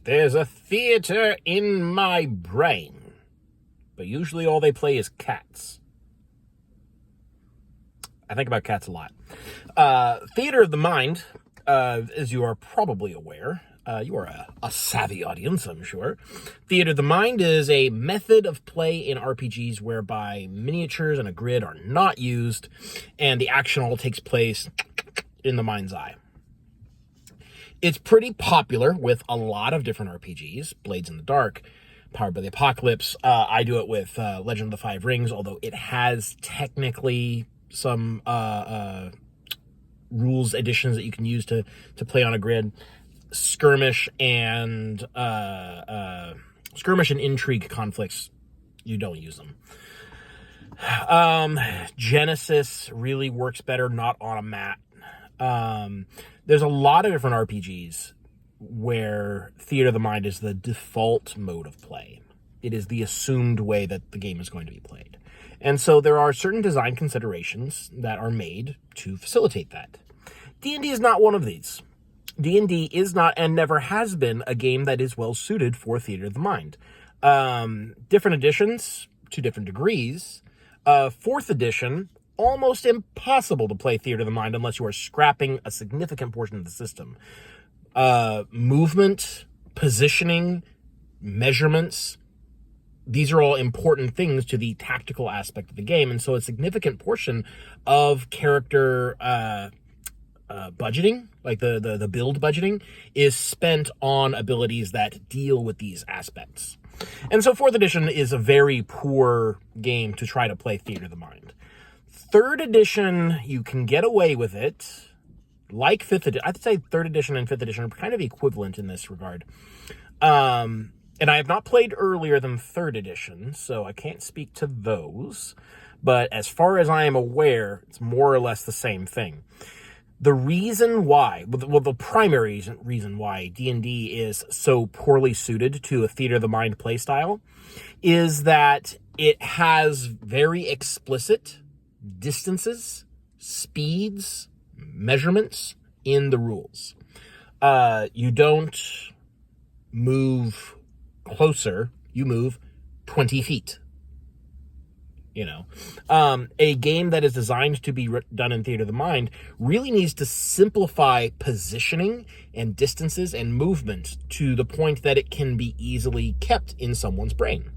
There's a theater in my brain. But usually all they play is cats. I think about cats a lot. Theater of the Mind, as you are probably aware, you are a savvy audience, I'm sure. Theater of the Mind is a method of play in RPGs whereby miniatures and a grid are not used, and the action all takes place in the mind's eye. It's pretty popular with a lot of different RPGs, Blades in the Dark, Powered by the Apocalypse. I do it with Legend of the Five Rings, although it has technically some rules additions that you can use to play on a grid. Skirmish and intrigue conflicts, you don't use them. Genesis really works better not on a mat. There's a lot of different RPGs where Theater of the Mind is the default mode of play. It is the assumed way that the game is going to be played. And so there are certain design considerations that are made to facilitate that. D&D is not one of these. D&D is not and never has been a game that is well suited for Theater of the Mind. Different editions to different degrees. 4th edition, almost impossible to play Theater of the Mind unless you are scrapping a significant portion of the system. Movement, positioning, measurements, these are all important things to the tactical aspect of the game, and so a significant portion of character budgeting, like the build budgeting, is spent on abilities that deal with these aspects. And so 4th edition is a very poor game to try to play Theater of the Mind. 3rd edition, you can get away with it. Like 5th edition, I'd say 3rd edition and 5th edition are kind of equivalent in this regard. And I have not played earlier than 3rd edition, so I can't speak to those. But as far as I am aware, it's more or less the same thing. The reason why, well, the primary reason why D&D is so poorly suited to a Theater of the Mind playstyle is that it has very explicit distances, speeds, measurements in the rules. You don't move closer, you move 20 feet. You know, a game that is designed to be done in Theater of the Mind really needs to simplify positioning and distances and movement to the point that it can be easily kept in someone's brain.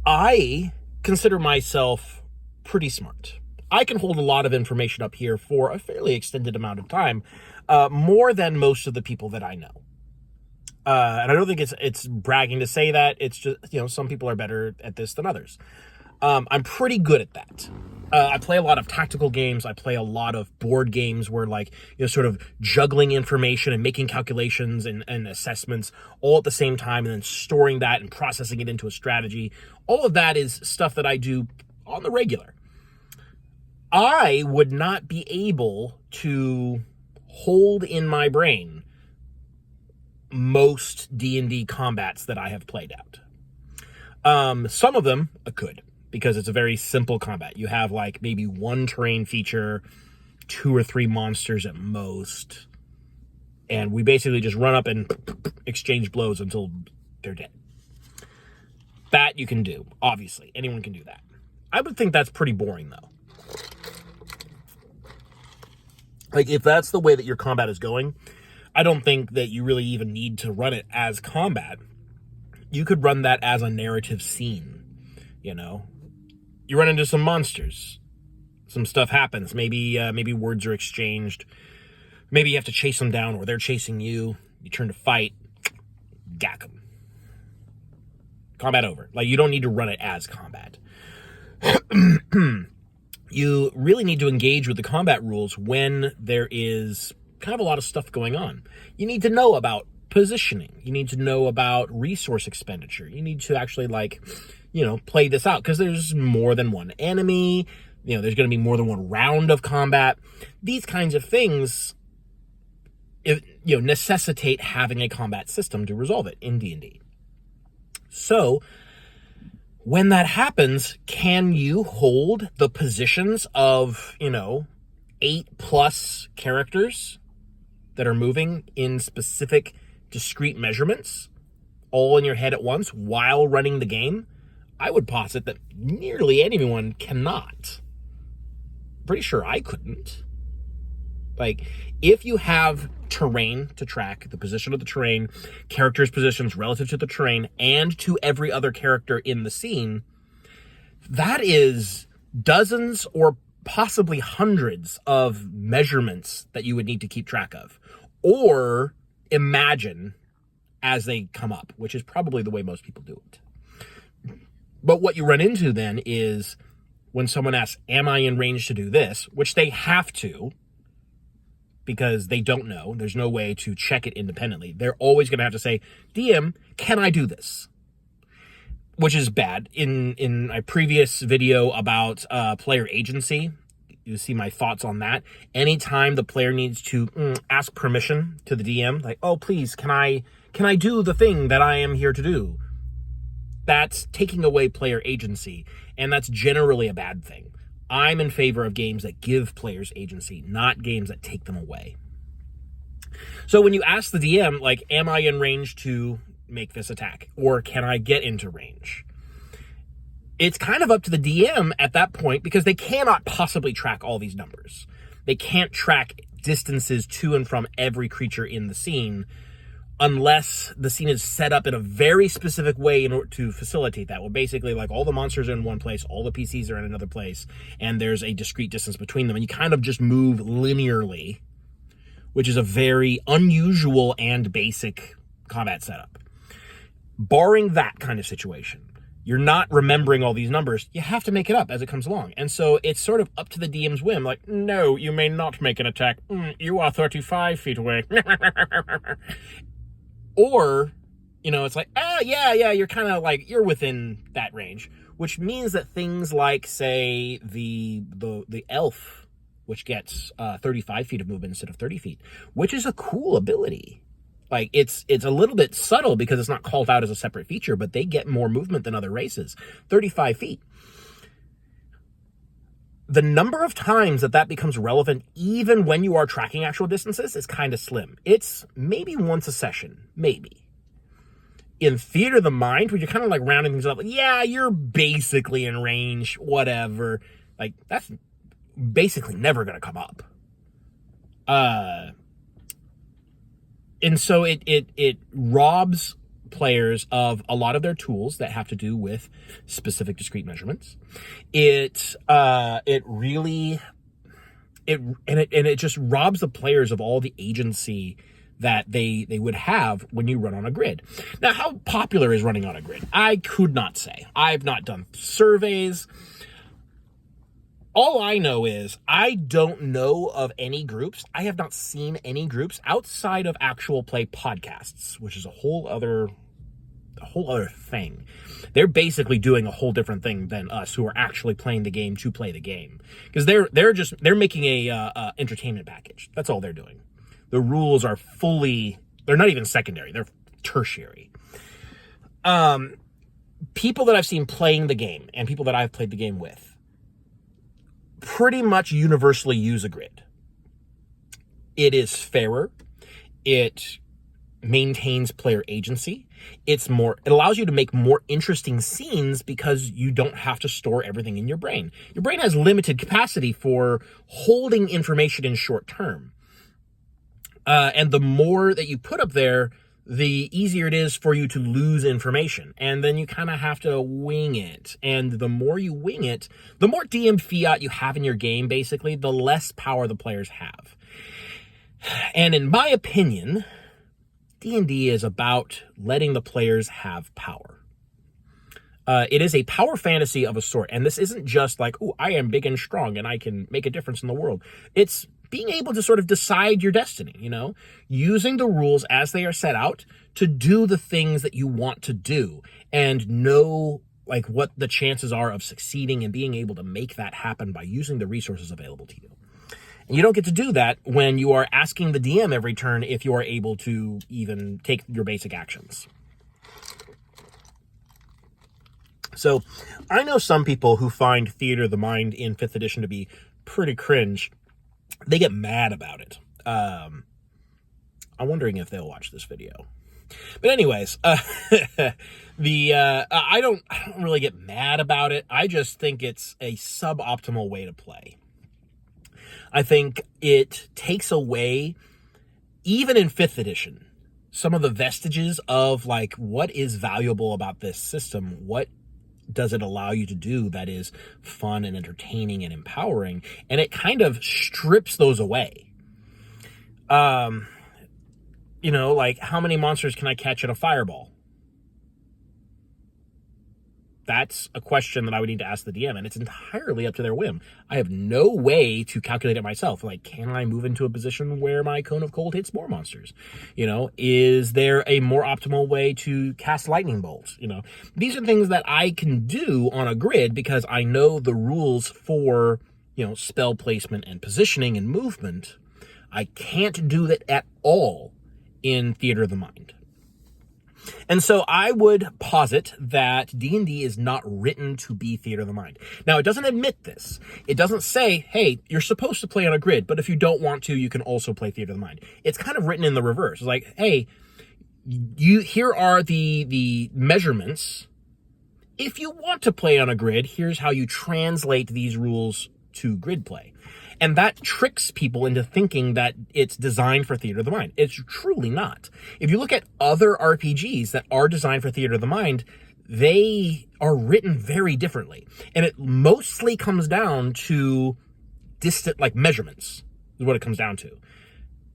I consider myself pretty smart. I can hold a lot of information up here for a fairly extended amount of time, more than most of the people that I know. And I don't think it's bragging to say that. It's just, some people are better at this than others. I'm pretty good at that. I play a lot of tactical games. I play a lot of board games where, sort of juggling information and making calculations and assessments all at the same time, and then storing that and processing it into a strategy. All of that is stuff that I do on the regular. I would not be able to hold in my brain most D&D combats that I have played out. Some of them I could, because it's a very simple combat. You have maybe one terrain feature, 2 or 3 monsters at most, and we basically just run up and exchange blows until they're dead. That you can do, obviously. Anyone can do that. I would think that's pretty boring, though. If that's the way that your combat is going, I don't think that you really even need to run it as combat. You could run that as a narrative scene, You run into some monsters. Some stuff happens. Maybe words are exchanged. Maybe you have to chase them down, or they're chasing you. You turn to fight. Gack them. Combat over. You don't need to run it as combat. You really need to engage with the combat rules when there is kind of a lot of stuff going on. You need to know about positioning. You need to know about resource expenditure. You need to actually play this out, because there's more than one enemy. There's going to be more than one round of combat. These kinds of things, necessitate having a combat system to resolve it in D&D. So when that happens, can you hold the positions of, 8+ characters that are moving in specific discrete measurements all in your head at once while running the game, I would posit that nearly anyone cannot. Pretty sure I couldn't. Like, if you have terrain to track, the position of the terrain, characters' positions relative to the terrain, and to every other character in the scene, that is dozens or possibly hundreds of measurements that you would need to keep track of, or imagine as they come up, which is probably the way most people do it. But what you run into then is when someone asks, am I in range to do this? Which they have to, because they don't know. There's no way to check it independently. They're always going to have to say, DM, can I do this? Which is bad. In a previous video about player agency, you see my thoughts on that. Anytime the player needs to ask permission to the DM, like, oh, please, can I do the thing that I am here to do? That's taking away player agency, and that's generally a bad thing. I'm in favor of games that give players agency, not games that take them away. So when you ask the DM, like, am I in range to make this attack? Or can I get into range? It's kind of up to the DM at that point, because they cannot possibly track all these numbers. They can't track distances to and from every creature in the scene unless the scene is set up in a very specific way in order to facilitate that. Well, basically, like, all the monsters are in one place, all the PCs are in another place, and there's a discrete distance between them, and you kind of just move linearly, which is a very unusual and basic combat setup. Barring that kind of situation, you're not remembering all these numbers. You have to make it up as it comes along. And so it's sort of up to the DM's whim. Like, no, you may not make an attack. You are 35 feet away. Or, you know, it's like, yeah, you're kind of like, you're within that range. Which means that things like, say, the elf, which gets 35 feet of movement instead of 30 feet, which is a cool ability. Like, it's a little bit subtle because it's not called out as a separate feature, but they get more movement than other races. 35 feet. The number of times that becomes relevant, even when you are tracking actual distances, is kind of slim. It's maybe once a session, maybe. In Theater of the Mind, where you're kind of like rounding things up, like, yeah, you're basically in range, whatever. Like, that's basically never going to come up. And so it robs players of a lot of their tools that have to do with specific discrete measurements. It just robs the players of all the agency that they would have when you run on a grid. Now, how popular is running on a grid? I could not say. I've not done surveys. All I know is I don't know of any groups. I have not seen any groups outside of actual play podcasts, which is a whole other thing. They're basically doing a whole different thing than us, who are actually playing the game to play the game, because they're making a entertainment package. That's all they're doing. The rules are they're not even secondary. They're tertiary. People that I've seen playing the game and people that I've played the game with pretty much universally use a grid. It is fairer. It maintains player agency. It allows you to make more interesting scenes because you don't have to store everything in your brain. Your brain has limited capacity for holding information in short term. And the more that you put up there, the easier it is for you to lose information. And then you kind of have to wing it. And the more you wing it, the more DM fiat you have in your game, basically, the less power the players have. And in my opinion, D&D is about letting the players have power. It is a power fantasy of a sort. And this isn't just like, oh, I am big and strong and I can make a difference in the world. It's being able to sort of decide your destiny, you know, using the rules as they are set out to do the things that you want to do and know like what the chances are of succeeding and being able to make that happen by using the resources available to you. And you don't get to do that when you are asking the DM every turn if you are able to even take your basic actions. So I know some people who find Theater of the Mind in 5th edition to be pretty cringe. They get mad about it. I'm wondering if they'll watch this video. But anyways, I don't really get mad about it. I just think it's a suboptimal way to play. I think it takes away, even in 5th edition, some of the vestiges of like what is valuable about this system. What does it allow you to do that is fun and entertaining and empowering? And it kind of strips those away. Like how many monsters can I catch in a fireball? That's a question that I would need to ask the DM, and it's entirely up to their whim. I have no way to calculate it myself. Like, can I move into a position where my Cone of Cold hits more monsters? Is there a more optimal way to cast lightning bolts? These are things that I can do on a grid because I know the rules for, spell placement and positioning and movement. I can't do that at all in Theater of the Mind. And so I would posit that D&D is not written to be Theater of the Mind. Now, it doesn't admit this. It doesn't say, hey, you're supposed to play on a grid, but if you don't want to, you can also play Theater of the Mind. It's kind of written in the reverse. It's like, hey, here are the measurements. If you want to play on a grid, here's how you translate these rules to grid play. And that tricks people into thinking that it's designed for Theater of the Mind. It's truly not. If you look at other RPGs that are designed for Theater of the Mind, they are written very differently. And it mostly comes down to measurements, is what it comes down to.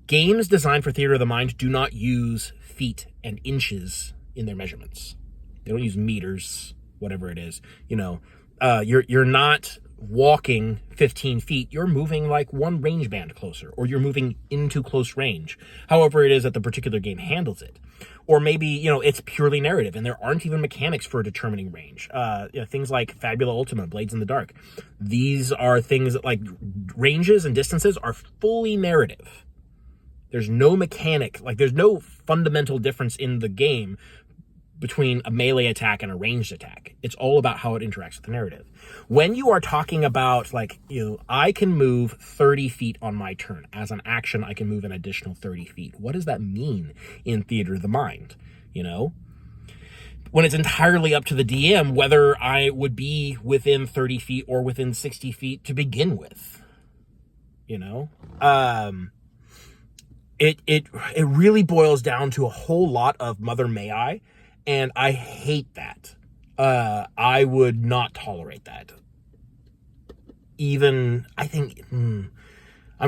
Games designed for Theater of the Mind do not use feet and inches in their measurements. They don't use meters, whatever it is. You're not walking 15 feet, you're moving like one range band closer, or you're moving into close range, however it is that the particular game handles it. Or maybe, it's purely narrative and there aren't even mechanics for determining range. Things like Fabula Ultima, Blades in the Dark. These are things that, like, ranges and distances are fully narrative. There's no mechanic, there's no fundamental difference in the game between a melee attack and a ranged attack. It's all about how it interacts with the narrative. When you are talking about, I can move 30 feet on my turn. As an action, I can move an additional 30 feet. What does that mean in Theater of the Mind? When it's entirely up to the DM whether I would be within 30 feet or within 60 feet to begin with. It really boils down to a whole lot of Mother May I. And I hate that. I would not tolerate that. I'm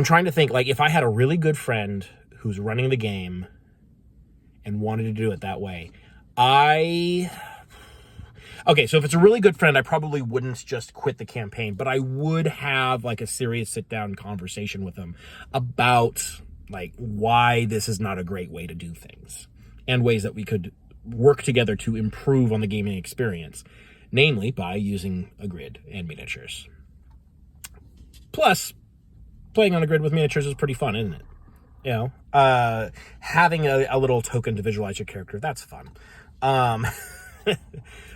trying to think, if I had a really good friend who's running the game and wanted to do it that way, okay, so if it's a really good friend, I probably wouldn't just quit the campaign, but I would have, a serious sit-down conversation with them about, why this is not a great way to do things, and ways that we could work together to improve on the gaming experience, namely by using a grid and miniatures. Plus, playing on a grid with miniatures is pretty fun, isn't it? Having a little token to visualize your character, that's fun. But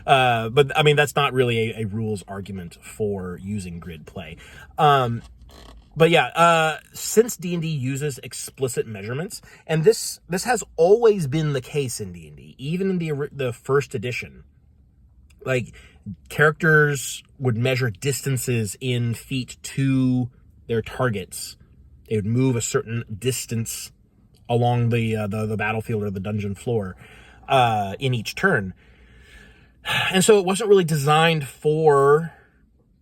I mean, that's not really a rules argument for using grid play. But yeah, since D&D uses explicit measurements, and this has always been the case in D&D, even in the first edition, characters would measure distances in feet to their targets. They would move a certain distance along the battlefield or the dungeon floor in each turn. And so it wasn't really designed for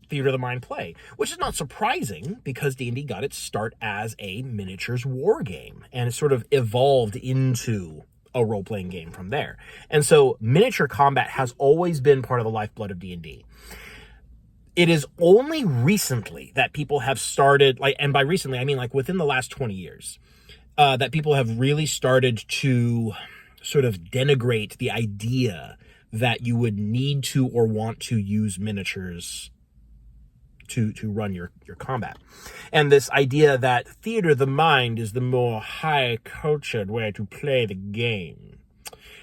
Theater of the Mind play, which is not surprising because D&D got its start as a miniatures war game, and it sort of evolved into a role-playing game from there. And so miniature combat has always been part of the lifeblood of D&D. It is only recently that people have started, and by recently I mean within the last 20 years, that people have really started to sort of denigrate the idea that you would need to or want to use miniatures to run your combat. And this idea that Theater of the Mind is the more high-cultured way to play the game.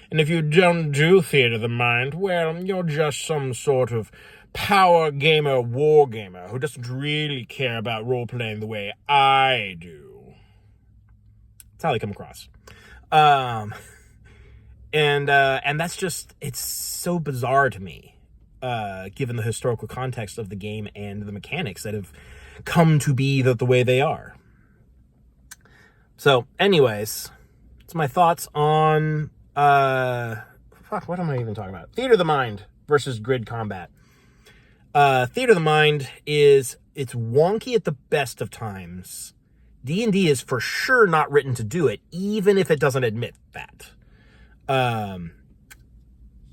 And if you don't do Theater of the Mind, well, you're just some sort of power gamer, war gamer who doesn't really care about role-playing the way I do. That's how they come across. And that's just, it's so bizarre to me, given the historical context of the game and the mechanics that have come to be the way they are. So, anyways, it's my thoughts on, what am I even talking about? Theater of the Mind versus Grid Combat. Theater of the Mind it's wonky at the best of times. D&D is for sure not written to do it, even if it doesn't admit that.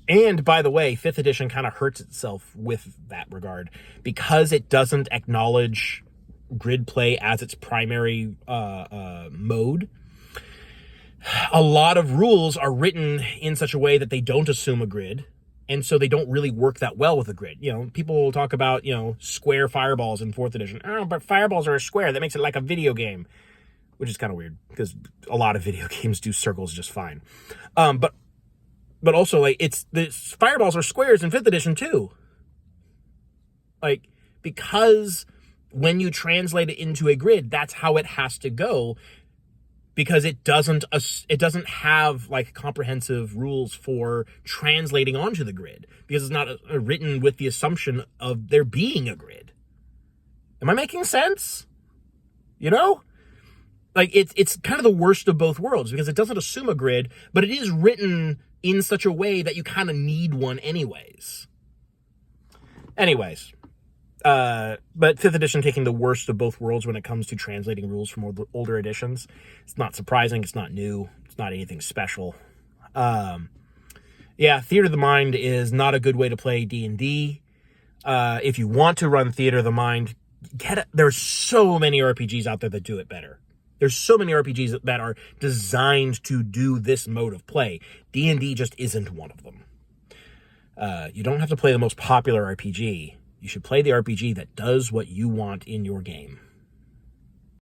And by the way, 5th edition kind of hurts itself with that regard because it doesn't acknowledge grid play as its primary mode. A lot of rules are written in such a way that they don't assume a grid, and so they don't really work that well with a grid. You know, people will talk about, square fireballs in 4th edition. Oh, but fireballs are a square. That makes it like a video game, which is kind of weird because a lot of video games do circles just fine. But also, like, the fireballs are squares in 5th edition too. Like, because when you translate it into a grid, that's how it has to go, because it doesn't have like comprehensive rules for translating onto the grid, because it's not written with the assumption of there being a grid. Am I making sense? Like, it's kind of the worst of both worlds, because it doesn't assume a grid, but it is written in such a way that you kind of need one anyways. But 5th edition taking the worst of both worlds when it comes to translating rules from older editions. It's not surprising. It's not new. It's not anything special. Theater of the Mind is not a good way to play D&D. If you want to run Theater of the Mind, there's so many RPGs out there that do it better. There's so many RPGs that are designed to do this mode of play. D&D just isn't one of them. You don't have to play the most popular RPG. You should play the RPG that does what you want in your game.